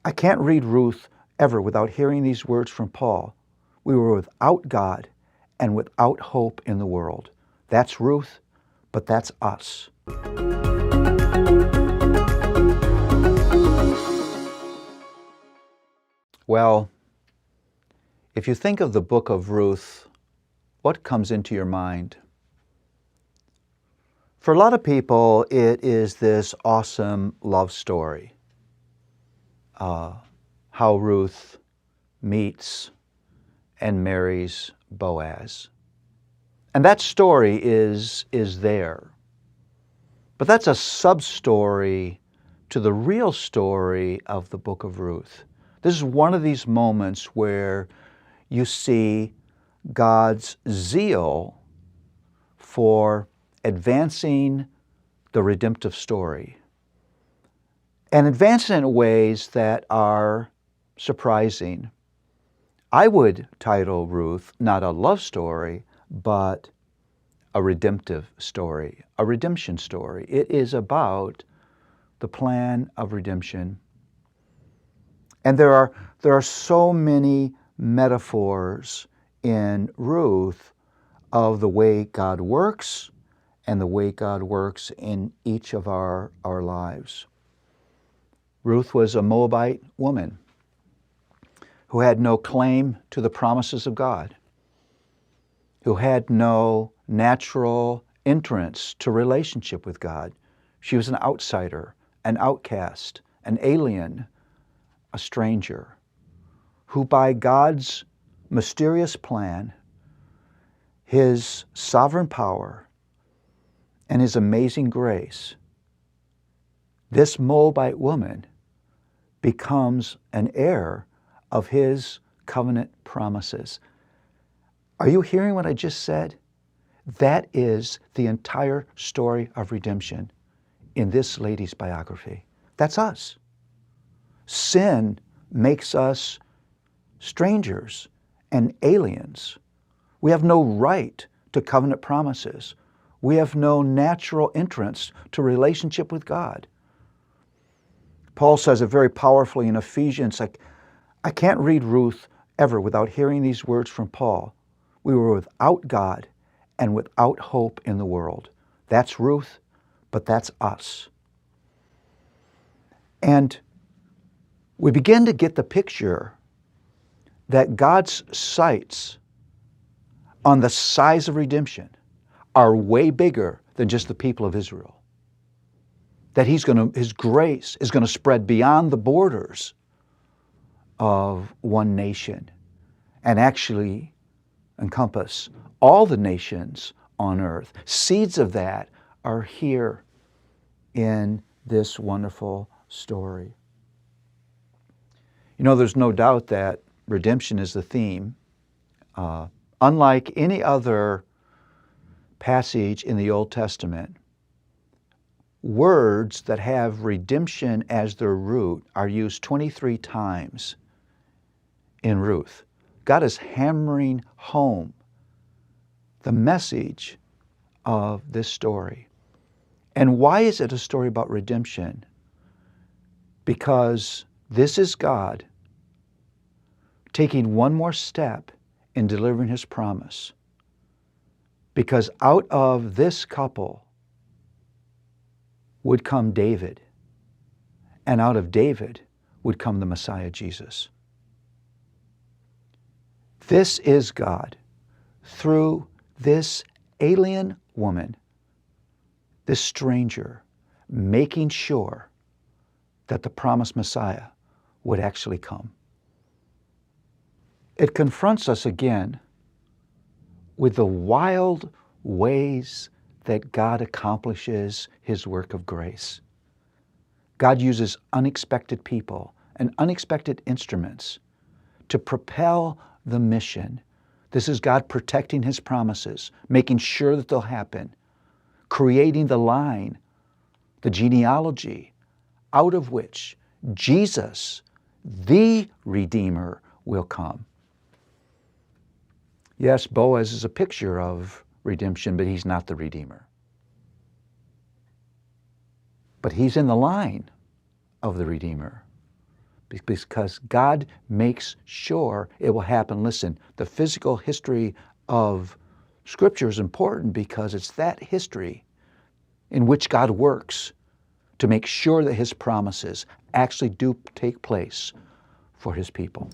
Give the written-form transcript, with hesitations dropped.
I can't read Ruth ever without hearing these words from Paul. We were without God and without hope in the world. That's Ruth, but that's us. Well, if you think of the book of Ruth, what comes into your mind? For a lot of people, it is this awesome love story. How Ruth meets and marries Boaz. And that story is there. But that's a sub-story to the real story of the book of Ruth. This is one of these moments where you see God's zeal for advancing the redemptive story, and advancing it in ways that are surprising. I would title Ruth not a love story, but a redemptive story, a redemption story. It is about the plan of redemption. And there are so many metaphors in Ruth of the way God works and the way God works in each of our lives. Ruth was a Moabite woman who had no claim to the promises of God, who had no natural entrance to relationship with God. She was an outsider, an outcast, an alien, a stranger, who by God's mysterious plan, His sovereign power, and His amazing grace, this Moabite woman becomes an heir of His covenant promises. Are you hearing what I just said? That is the entire story of redemption in this lady's biography. That's us. Sin makes us strangers and aliens. We have no right to covenant promises. We have no natural entrance to relationship with God. Paul says it very powerfully in Ephesians, I can't read Ruth ever without hearing these words from Paul. We were without God and without hope in the world. That's Ruth, but that's us. And we begin to get the picture that God's sights on the size of redemption are way bigger than just the people of Israel. That His grace is going to spread beyond the borders of one nation and actually encompass all the nations on earth. Seeds of that are here in this wonderful story. You know, there's no doubt that redemption is the theme. Unlike any other passage in the Old Testament, words that have redemption as their root are used 23 times in Ruth. God is hammering home the message of this story. And why is it a story about redemption? Because this is God taking one more step in delivering His promise. Because out of this couple would come David, and out of David would come the Messiah, Jesus. This is God, through this alien woman, this stranger, making sure that the promised Messiah would actually come. It confronts us again with the wild ways that God accomplishes His work of grace. God uses unexpected people and unexpected instruments to propel the mission. This is God protecting His promises, making sure that they'll happen, creating the line, the genealogy, out of which Jesus, the Redeemer, will come. Yes, Boaz is a picture of redemption, but he's not the Redeemer. But he's in the line of the Redeemer. because God makes sure it will happen. Listen, the physical history of Scripture is important because it's that history in which God works to make sure that His promises actually do take place for His people.